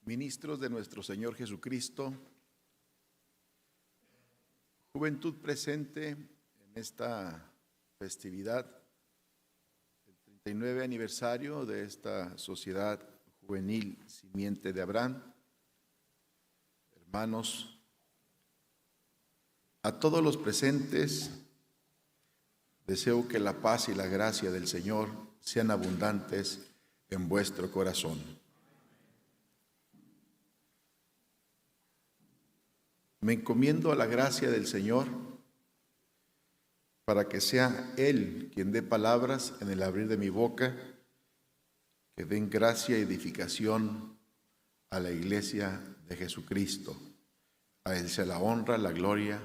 ministros de nuestro Señor Jesucristo, juventud presente en esta festividad, el 39 aniversario de esta Sociedad Juvenil Simiente de Abraham. Hermanos, a todos los presentes, deseo que la paz y la gracia del Señor sean abundantes en vuestro corazón. Me encomiendo a la gracia del Señor para que sea Él quien dé palabras en el abrir de mi boca, que den gracia y edificación a la iglesia de Jesucristo. A Él sea la honra, la gloria,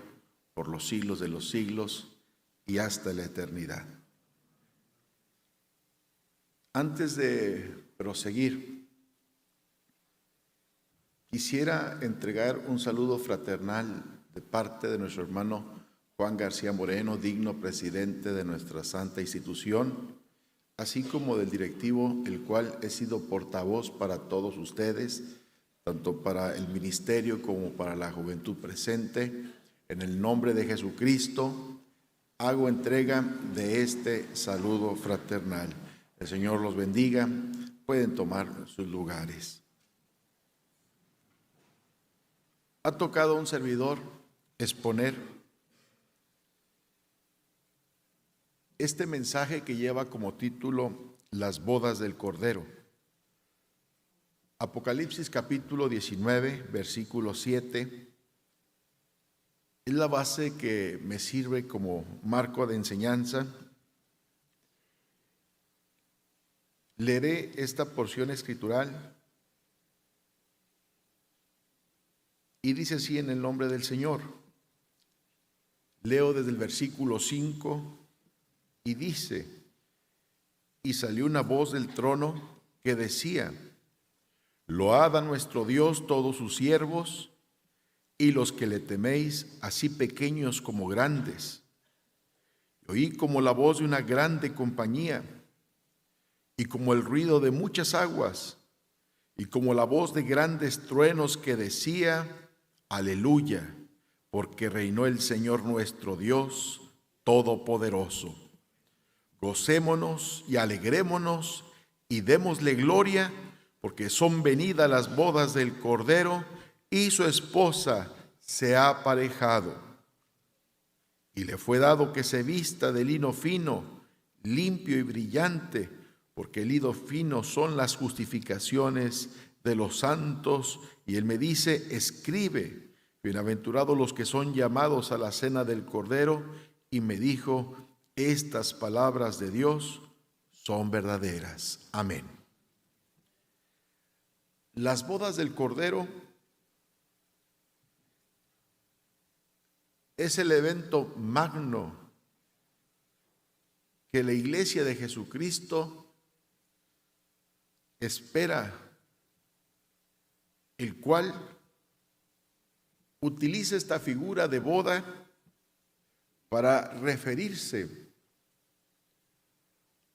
por los siglos de los siglos y hasta la eternidad. Antes de proseguir, quisiera entregar un saludo fraternal de parte de nuestro hermano Juan García Moreno, digno presidente de nuestra santa institución, así como del directivo, el cual he sido portavoz para todos ustedes, tanto para el ministerio como para la juventud presente. En el nombre de Jesucristo, hago entrega de este saludo fraternal. El Señor los bendiga. Pueden tomar sus lugares. Ha tocado a un servidor exponer este mensaje que lleva como título Las bodas del Cordero. Apocalipsis capítulo 19, versículo 7, es la base que me sirve como marco de enseñanza. Leeré esta porción escritural y dice así en el nombre del Señor. Leo desde el versículo 5 y dice: y salió una voz del trono que decía: Load a nuestro Dios todos sus siervos y los que le teméis, así pequeños como grandes. Y oí como la voz de una grande compañía y como el ruido de muchas aguas y como la voz de grandes truenos que decía: Aleluya, porque reinó el Señor nuestro Dios Todopoderoso. Gocémonos y alegrémonos y démosle gloria, porque son venidas las bodas del Cordero y su esposa se ha aparejado. Y le fue dado que se vista de lino fino, limpio y brillante, porque el lino fino son las justificaciones de los santos. Y él me dice: escribe, bienaventurados los que son llamados a la cena del Cordero. Y me dijo: estas palabras de Dios son verdaderas. Amén. Las bodas del Cordero es el evento magno que la iglesia de Jesucristo espera, el cual utiliza esta figura de boda para referirse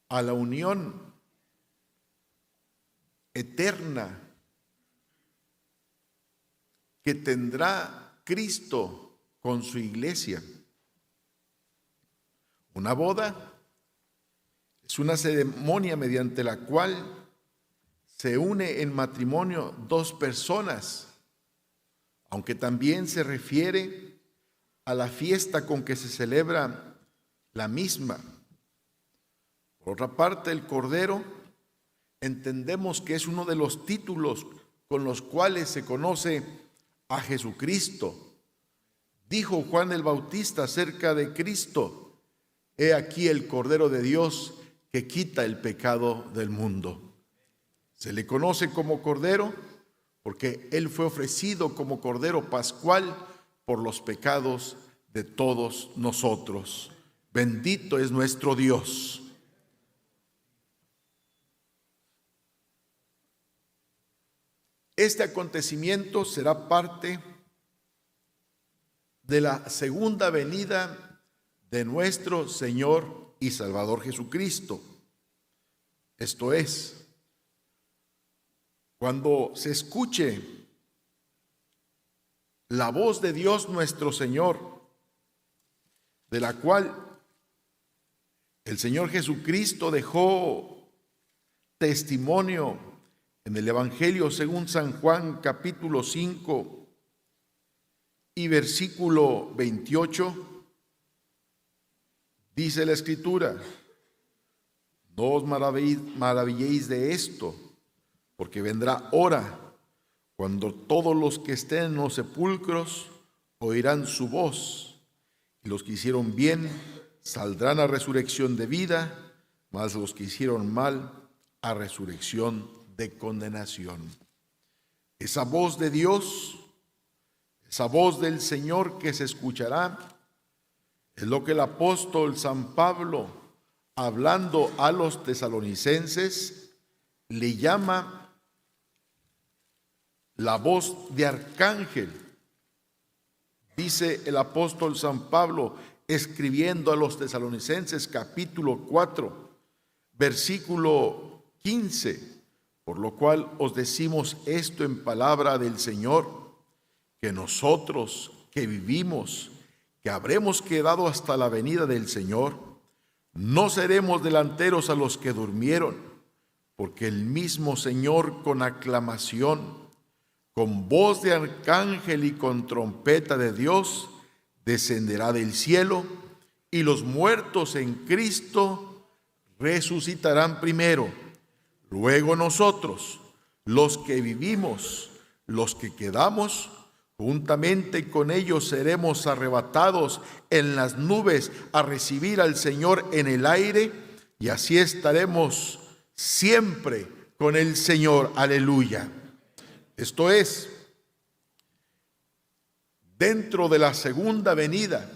a la unión eterna que tendrá Cristo con su iglesia. Una boda es una ceremonia mediante la cual se une en matrimonio dos personas, aunque también se refiere a la fiesta con que se celebra la misma. Por otra parte, el Cordero entendemos que es uno de los títulos con los cuales se conoce a Jesucristo. Dijo Juan el Bautista acerca de Cristo: he aquí el Cordero de Dios que quita el pecado del mundo. Se le conoce como Cordero porque Él fue ofrecido como Cordero pascual por los pecados de todos nosotros. Bendito es nuestro Dios. Este acontecimiento será parte de la segunda venida de nuestro Señor y Salvador Jesucristo. Esto es, Cuando se escuche la voz de Dios nuestro Señor, de la cual el Señor Jesucristo dejó testimonio en el Evangelio según San Juan, capítulo 5 y versículo 28, dice la Escritura: no os maravilléis de esto, porque vendrá hora cuando todos los que estén en los sepulcros oirán su voz, y los que hicieron bien saldrán a resurrección de vida, mas los que hicieron mal a resurrección de condenación. Esa voz de Dios, esa voz del Señor que se escuchará, es lo que el apóstol San Pablo, hablando a los tesalonicenses, le llama la voz de arcángel. Dice el apóstol San Pablo, escribiendo a los tesalonicenses, capítulo 4, versículo 15, por lo cual os decimos esto en palabra del Señor, que nosotros que vivimos, que habremos quedado hasta la venida del Señor, no seremos delanteros a los que durmieron, porque el mismo Señor con aclamación, con voz de arcángel y con trompeta de Dios, descenderá del cielo, y los muertos en Cristo resucitarán primero. Luego nosotros, los que vivimos, los que quedamos, juntamente con ellos seremos arrebatados en las nubes a recibir al Señor en el aire, y así estaremos siempre con el Señor. Aleluya. Esto es, dentro de la segunda venida,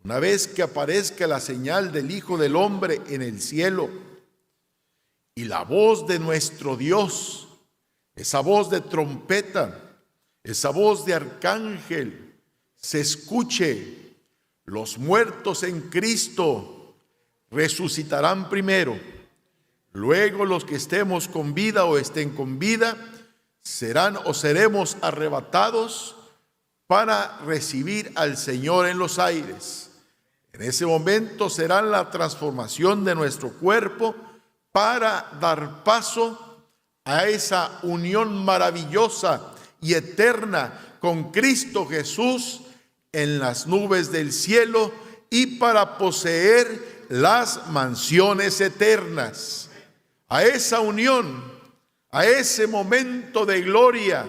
una vez que aparezca la señal del Hijo del Hombre en el cielo y la voz de nuestro Dios, esa voz de trompeta, esa voz de arcángel, se escuche, los muertos en Cristo resucitarán primero. Luego los que estemos con vida o estén con vida serán o seremos arrebatados para recibir al Señor en los aires. En ese momento será la transformación de nuestro cuerpo para dar paso a esa unión maravillosa y eterna con Cristo Jesús en las nubes del cielo y para poseer las mansiones eternas. A esa unión, a ese momento de gloria,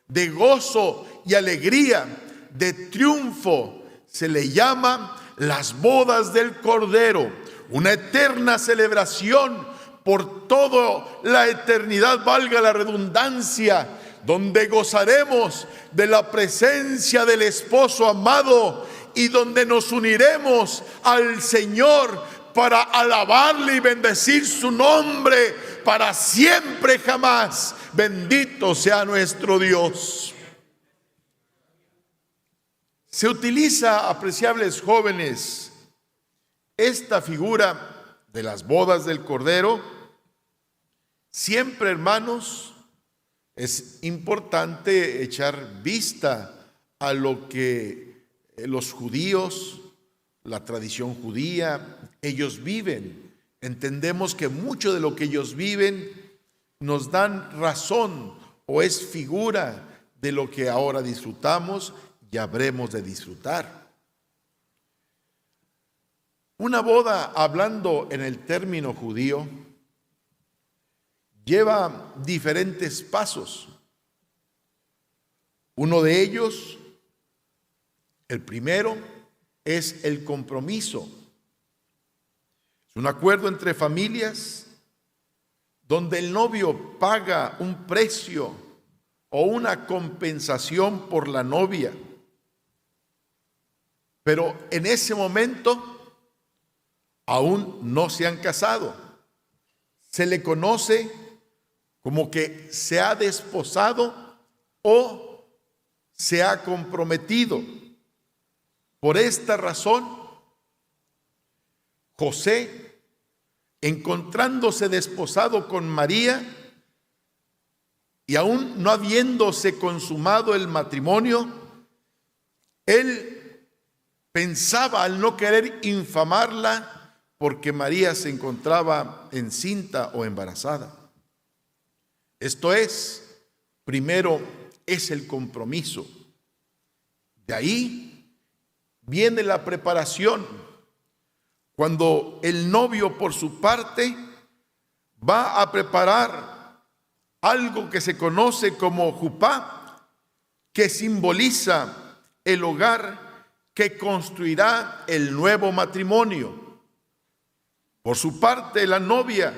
de gozo y alegría, de triunfo, se le llama las bodas del Cordero, una eterna celebración por toda la eternidad, valga la redundancia, donde gozaremos de la presencia del esposo amado y donde nos uniremos al Señor para alabarle y bendecir su nombre para siempre jamás. Bendito sea nuestro Dios. Se utiliza, apreciables jóvenes, esta figura de las bodas del Cordero. Siempre, hermanos, es importante echar vista a lo que los judíos, la tradición judía, ellos viven. Entendemos que mucho de lo que ellos viven nos dan razón o es figura de lo que ahora disfrutamos y habremos de disfrutar. Una boda, hablando en el término judío, lleva diferentes pasos. Uno de ellos, el primero, es el compromiso. Es un acuerdo entre familias donde el novio paga un precio o una compensación por la novia. Pero en ese momento aún no se han casado. Se le conoce como que se ha desposado o se ha comprometido. Por esta razón, José, encontrándose desposado con María, y aún no habiéndose consumado el matrimonio, él pensaba, al no querer infamarla, porque María se encontraba encinta o embarazada. Esto es, primero es el compromiso. De ahí viene la preparación, cuando el novio por su parte va a preparar algo que se conoce como jupá, que simboliza el hogar que construirá el nuevo matrimonio. Por su parte, la novia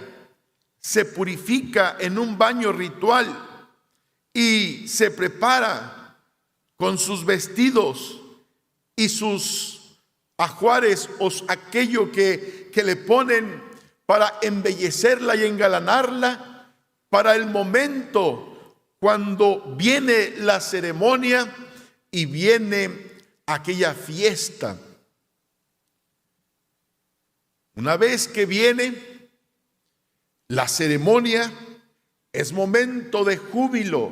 se purifica en un baño ritual y se prepara con sus vestidos y sus ajuares o aquello que le ponen para embellecerla y engalanarla para el momento cuando viene la ceremonia y viene aquella fiesta. Una vez que viene la ceremonia, es momento de júbilo,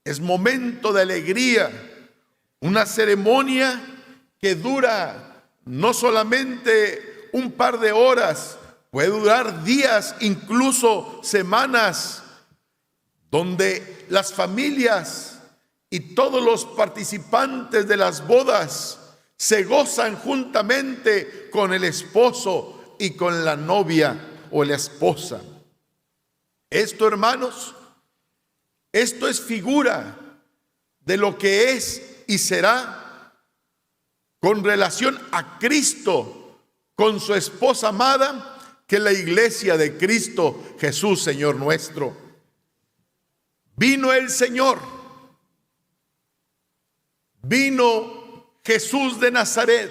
es momento de alegría, una ceremonia que dura no solamente un par de horas, puede durar días, incluso semanas, donde las familias y todos los participantes de las bodas se gozan juntamente con el esposo y con la novia o la esposa. Esto, hermanos, esto es figura de lo que es y será con relación a Cristo, con su esposa amada, que es la iglesia de Cristo Jesús, Señor nuestro. Vino el Señor, vino Jesús de Nazaret.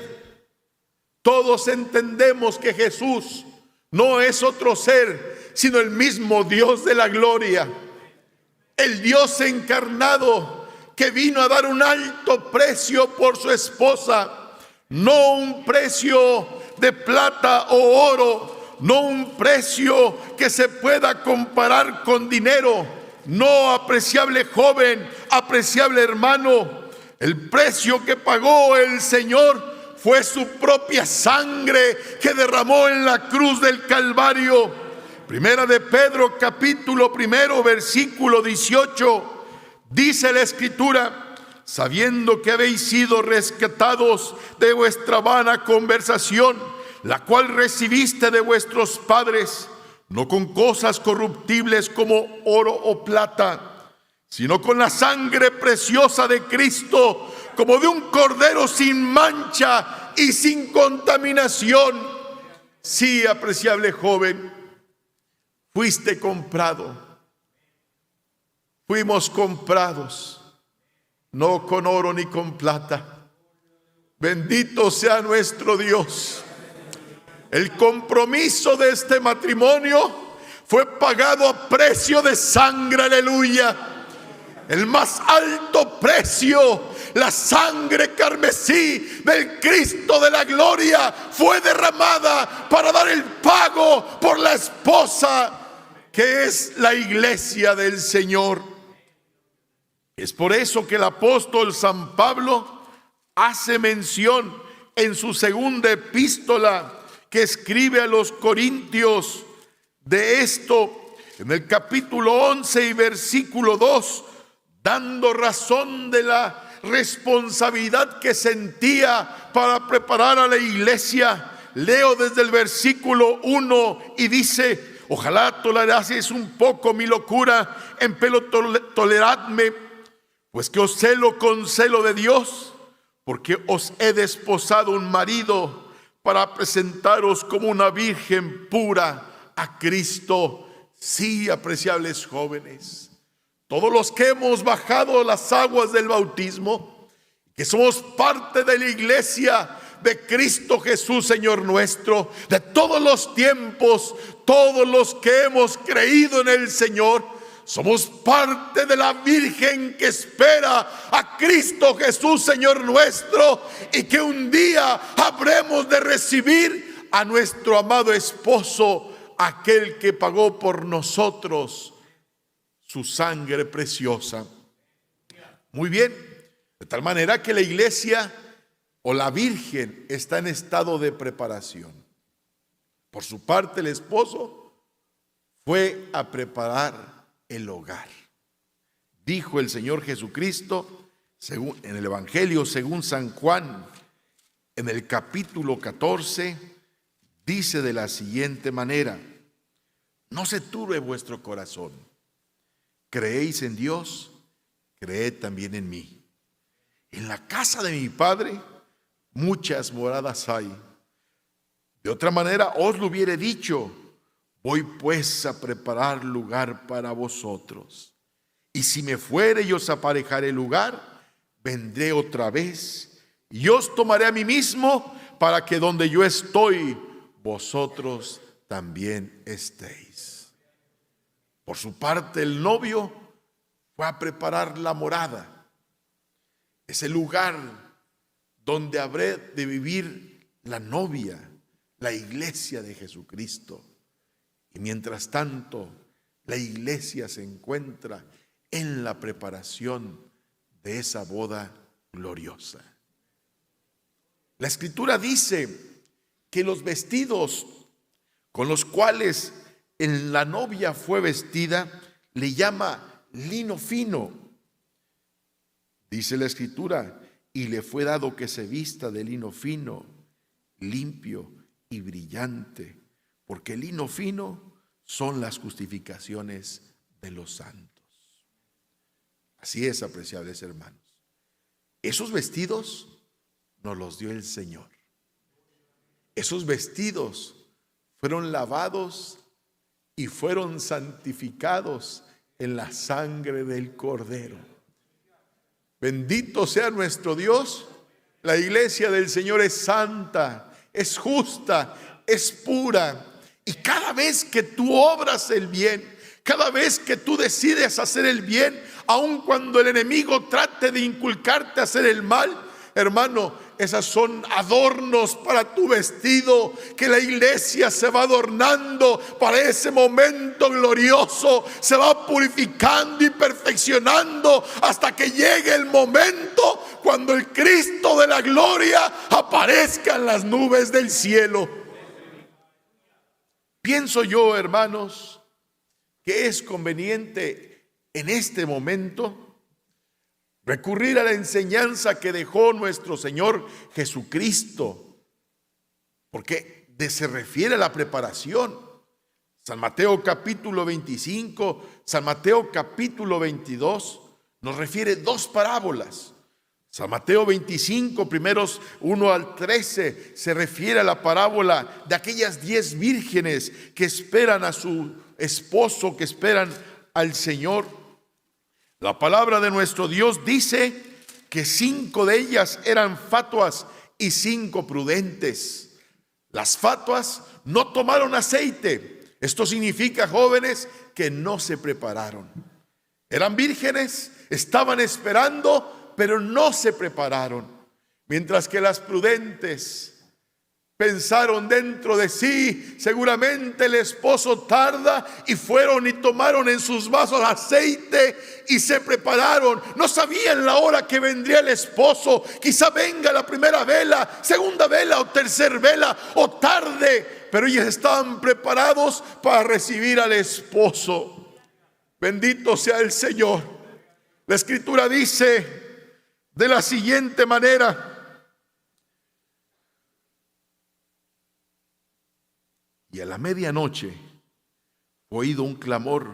Todos entendemos que Jesús no es otro ser, sino el mismo Dios de la gloria, el Dios encarnado que vino a dar un alto precio por su esposa, no un precio de plata o oro, no un precio que se pueda comparar con dinero. No, apreciable joven, apreciable hermano, el precio que pagó el Señor fue su propia sangre que derramó en la cruz del Calvario. Primera de Pedro, capítulo 1, versículo 18, dice la Escritura: sabiendo que habéis sido rescatados de vuestra vana conversación, la cual recibiste de vuestros padres, no con cosas corruptibles como oro o plata, sino con la sangre preciosa de Cristo, como de un cordero sin mancha y sin contaminación. Sí, apreciable joven, fuiste comprado. Fuimos comprados, no con oro ni con plata. Bendito sea nuestro Dios. El compromiso de este matrimonio fue pagado a precio de sangre, aleluya. El más alto precio, la sangre carmesí del Cristo de la gloria, fue derramada para dar el pago por la esposa, que es la iglesia del Señor. Es por eso que el apóstol San Pablo hace mención en su segunda epístola que escribe a los Corintios de esto, en el capítulo 11 y versículo 2, dando razón de la responsabilidad que sentía para preparar a la iglesia. Leo desde el versículo 1 y dice: ojalá toleraseis un poco mi locura, empero toleradme, pues que os celo con celo de Dios, porque os he desposado un marido para presentaros como una virgen pura a Cristo. Sí, apreciables jóvenes, todos los que hemos bajado las aguas del bautismo, que somos parte de la iglesia de Cristo Jesús, Señor nuestro, de todos los tiempos, todos los que hemos creído en el Señor, somos parte de la Virgen que espera a Cristo Jesús, Señor nuestro, y que un día habremos de recibir a nuestro amado esposo, aquel que pagó por nosotros su sangre preciosa. Muy bien, de tal manera que la iglesia o la virgen está en estado de preparación. Por su parte, el esposo fue a preparar el hogar. Dijo el Señor Jesucristo en el Evangelio según San Juan, en el capítulo 14, dice de la siguiente manera: no se turbe vuestro corazón. Creéis en Dios, creed también en mí. En la casa de mi Padre muchas moradas hay. De otra manera os lo hubiere dicho. Voy pues a preparar lugar para vosotros. Y si me fuere y os aparejaré lugar, vendré otra vez y os tomaré a mí mismo, para que donde yo estoy, vosotros también estéis. Por su parte, el novio fue a preparar la morada, ese lugar donde habrá de vivir la novia, la iglesia de Jesucristo. Y mientras tanto, la iglesia se encuentra en la preparación de esa boda gloriosa. La Escritura dice que los vestidos con los cuales la novia fue vestida le llama lino fino. Dice la Escritura: y le fue dado que se vista de lino fino, limpio y brillante, porque el lino fino son las justificaciones de los santos. Así es, apreciables hermanos. Esos vestidos nos los dio el Señor. Esos vestidos fueron lavados y fueron santificados en la sangre del Cordero. Bendito sea nuestro Dios. La iglesia del Señor es santa, es justa, es pura. Y cada vez que tú obras el bien, cada vez que tú decides hacer el bien, aun cuando el enemigo trate de inculcarte a hacer el mal, hermano, esas son adornos para tu vestido, que la iglesia se va adornando para ese momento glorioso, se va purificando y perfeccionando hasta que llegue el momento cuando el Cristo de la gloria aparezca en las nubes del cielo. Pienso yo, hermanos, que es conveniente en este momento recurrir a la enseñanza que dejó nuestro Señor Jesucristo, porque se refiere a la preparación. San Mateo capítulo 25, San Mateo capítulo 22 nos refiere dos parábolas. San Mateo 25, primeros 1 al 13, se refiere a la parábola de aquellas 10 vírgenes que esperan a su esposo, que esperan al Señor. La palabra de nuestro Dios dice que 5 de ellas eran fatuas y 5 prudentes. Las fatuas no tomaron aceite. Esto significa, jóvenes, que no se prepararon. Eran vírgenes, estaban esperando, pero no se prepararon. Mientras que las prudentes pensaron dentro de sí: seguramente el esposo tarda, y fueron y tomaron en sus vasos aceite y se prepararon. No sabían la hora que vendría el esposo. Quizá venga la primera vela, segunda vela o tercera vela, o tarde, pero ellos estaban preparados para recibir al esposo. Bendito sea el Señor. La Escritura dice de la siguiente manera: y a la medianoche fue oído un clamor: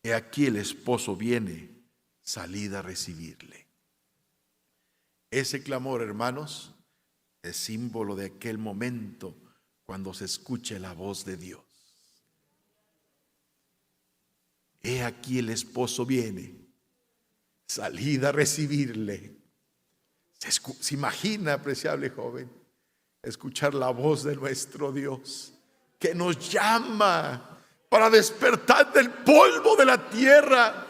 he aquí el esposo viene, salid a recibirle. Ese clamor, hermanos, es símbolo de aquel momento cuando se escuche la voz de Dios. He aquí el esposo viene, salid a recibirle. ¿Se imagina, apreciable joven, escuchar la voz de nuestro Dios que nos llama para despertar del polvo de la tierra,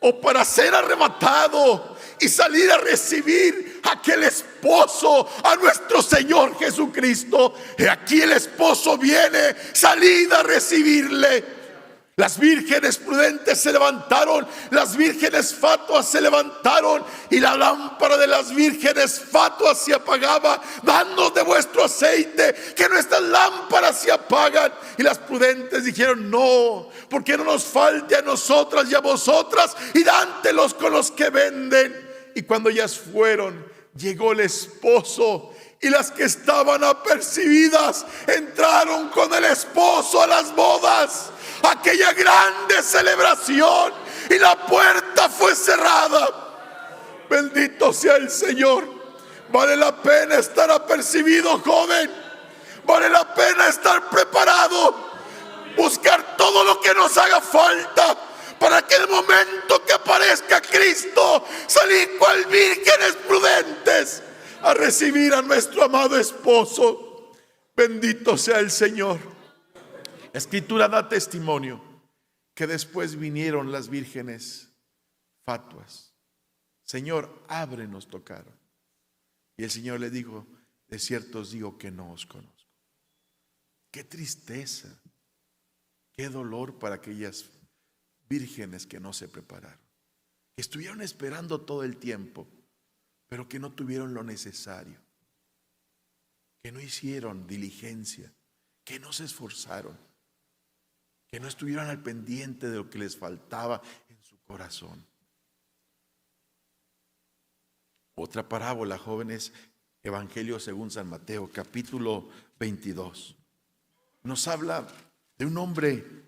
o para ser arrebatado y salir a recibir a aquel esposo, a nuestro Señor Jesucristo? Y aquí el esposo viene, salid a recibirle. Las vírgenes prudentes se levantaron, las vírgenes fatuas se levantaron, y la lámpara de las vírgenes fatuas se apagaba. Danos de vuestro aceite, que nuestras lámparas se apagan. Y las prudentes dijeron: no, porque no nos falte a nosotras y a vosotras, y dántelos con los que venden. Y cuando ellas fueron, llegó el esposo, y las que estaban apercibidas entraron con el esposo a las bodas, aquella grande celebración, y la puerta fue cerrada. Bendito sea el Señor. Vale la pena estar apercibido, joven. Vale la pena estar preparado, buscar todo lo que nos haga falta, para que el momento que aparezca Cristo, salir cual vírgenes prudentes a recibir a nuestro amado esposo. Bendito sea el Señor. La Escritura da testimonio que después vinieron las vírgenes fatuas. Señor, ábrenos, tocaron. Y el Señor le dijo: de cierto os digo que no os conozco. Qué tristeza, qué dolor para aquellas vírgenes que no se prepararon, que estuvieron esperando todo el tiempo, pero que no tuvieron lo necesario, que no hicieron diligencia, que no se esforzaron, que no estuvieron al pendiente de lo que les faltaba en su corazón. Otra parábola, jóvenes, Evangelio según San Mateo, capítulo 22. Nos habla de un hombre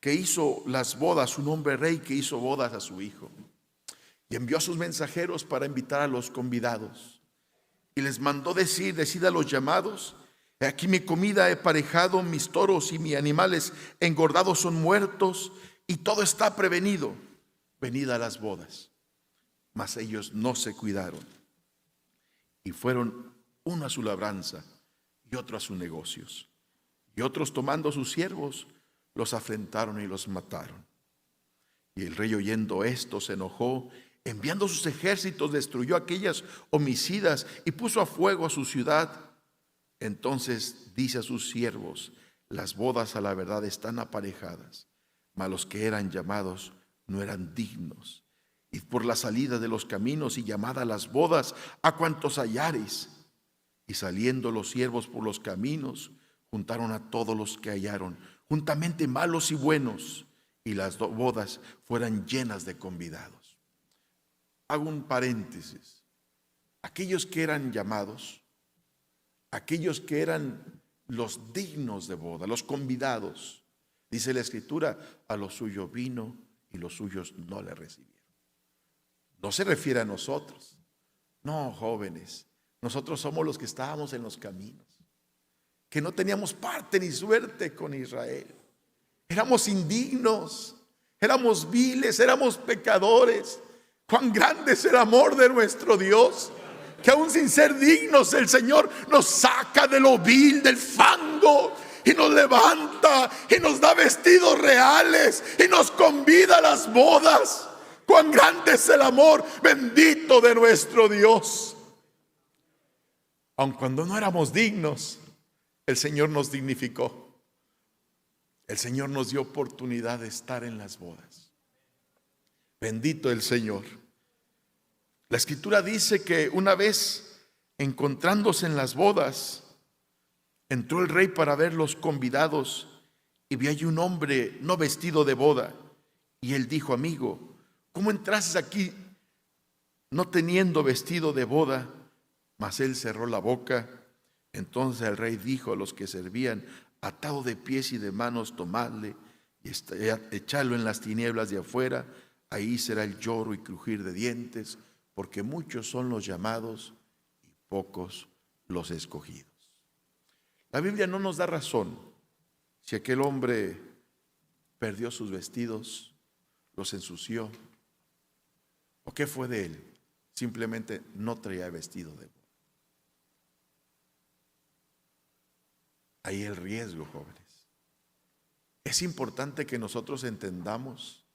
que hizo las bodas, un hombre rey que hizo bodas a su hijo, y envió a sus mensajeros para invitar a los convidados, y les mandó decir: decid a los llamados: he aquí mi comida he parejado, mis toros y mis animales engordados son muertos, y todo está prevenido, venid a las bodas. Mas ellos no se cuidaron, y fueron uno a su labranza y otro a sus negocios. Y otros, tomando a sus siervos, los afrentaron y los mataron. Y el rey, oyendo esto, se enojó, enviando sus ejércitos, destruyó aquellas homicidas y puso a fuego a su ciudad. Entonces dice a sus siervos: las bodas a la verdad están aparejadas, mas los que eran llamados no eran dignos. Id por la salida de los caminos y llamad a las bodas a cuantos hallareis. Y saliendo los siervos por los caminos, juntaron a todos los que hallaron, juntamente malos y buenos, y las bodas fueran llenas de convidados. Hago un paréntesis. Aquellos que eran llamados, aquellos que eran los dignos de boda, los convidados, dice la Escritura: a lo suyo vino y los suyos no le recibieron. No se refiere a nosotros. No, jóvenes, nosotros somos los que estábamos en los caminos, que no teníamos parte ni suerte con Israel. Éramos indignos, éramos viles, éramos pecadores. Cuán grande es el amor de nuestro Dios, que aún sin ser dignos, el Señor nos saca de lo vil, del fango, y nos levanta y nos da vestidos reales y nos convida a las bodas. Cuán grande es el amor bendito de nuestro Dios. Aun cuando no éramos dignos, el Señor nos dignificó. El Señor nos dio oportunidad de estar en las bodas. Bendito el Señor. La Escritura dice que una vez, encontrándose en las bodas, entró el rey para ver los convidados, y vio allí un hombre no vestido de boda. Y él dijo: amigo, ¿cómo entraste aquí no teniendo vestido de boda? Mas él cerró la boca. Entonces el rey dijo a los que servían: atado de pies y de manos, tomadle y echadlo en las tinieblas de afuera. Ahí será el lloro y crujir de dientes, porque muchos son los llamados y pocos los escogidos. La Biblia no nos da razón si aquel hombre perdió sus vestidos, los ensució, o qué fue de él. Simplemente no traía vestido de boda. Ahí el riesgo, jóvenes. Es importante que nosotros entendamos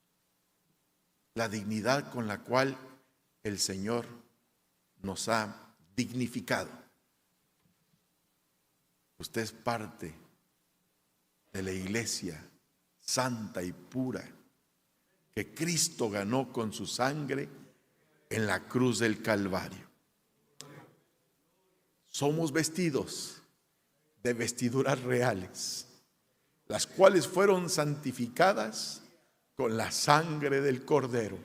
la dignidad con la cual el Señor nos ha dignificado. Usted es parte de la iglesia santa y pura que Cristo ganó con su sangre en la cruz del Calvario. Somos vestidos de vestiduras reales, las cuales fueron santificadas con la sangre del Cordero.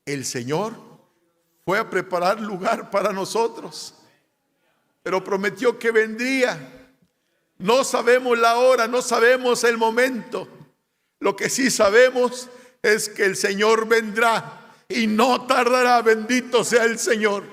El Señor fue a preparar lugar para nosotros, pero prometió que vendría. No sabemos la hora, no sabemos el momento. Lo que sí sabemos es que el Señor vendrá y no tardará. Bendito sea el Señor.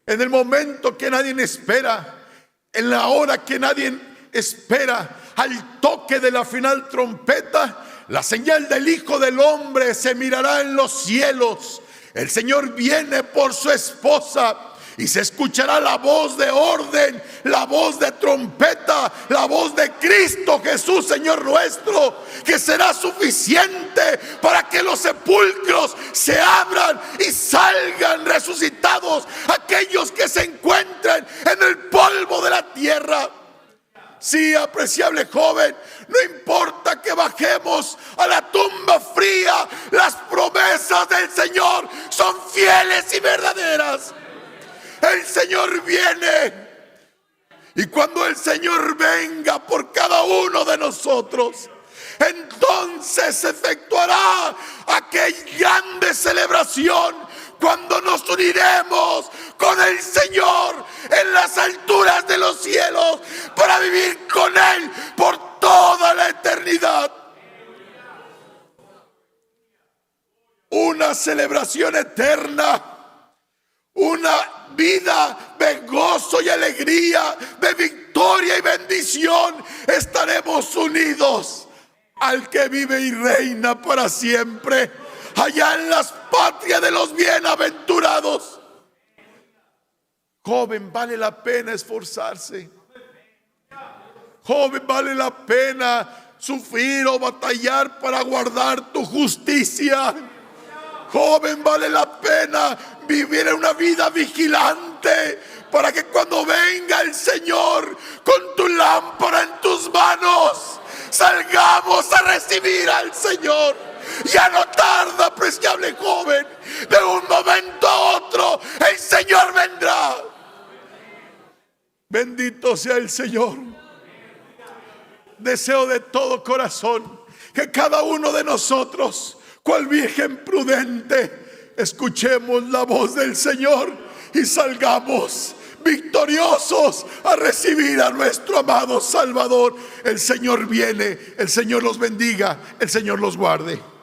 En el momento que nadie espera, en la hora que nadie espera, al toque de la final trompeta, la señal del Hijo del Hombre se mirará en los cielos. El Señor viene por su esposa y se escuchará la voz de orden, la voz de trompeta, la voz de Cristo Jesús, Señor nuestro, que será suficiente para que los sepulcros se abran y salgan resucitados aquellos que se encuentren en el polvo de la tierra. Sí, apreciable joven, no importa que bajemos a la tumba fría, las promesas del Señor son fieles y verdaderas. El Señor viene, y cuando el Señor venga por cada uno de nosotros, entonces se efectuará aquella grande celebración cuando nos uniremos con el Señor en las alturas de los cielos para vivir con Él por toda la eternidad. Una celebración eterna, una vida de gozo y alegría, de victoria y bendición. Estaremos unidos al que vive y reina para siempre, allá en las patrias de los bienaventurados. Joven, vale la pena esforzarse. Joven, vale la pena sufrir o batallar para guardar tu justicia. Joven, vale la pena vivir en una vida vigilante para que cuando venga el Señor con tu lámpara en tus manos, salgamos a recibir al Señor. Ya no tarda, apreciable joven, de un momento a otro el Señor vendrá. Bendito sea el Señor. Deseo de todo corazón que cada uno de nosotros, cual virgen prudente, escuchemos la voz del Señor y salgamos victoriosos a recibir a nuestro amado Salvador. El Señor viene, el Señor los bendiga, el Señor los guarde.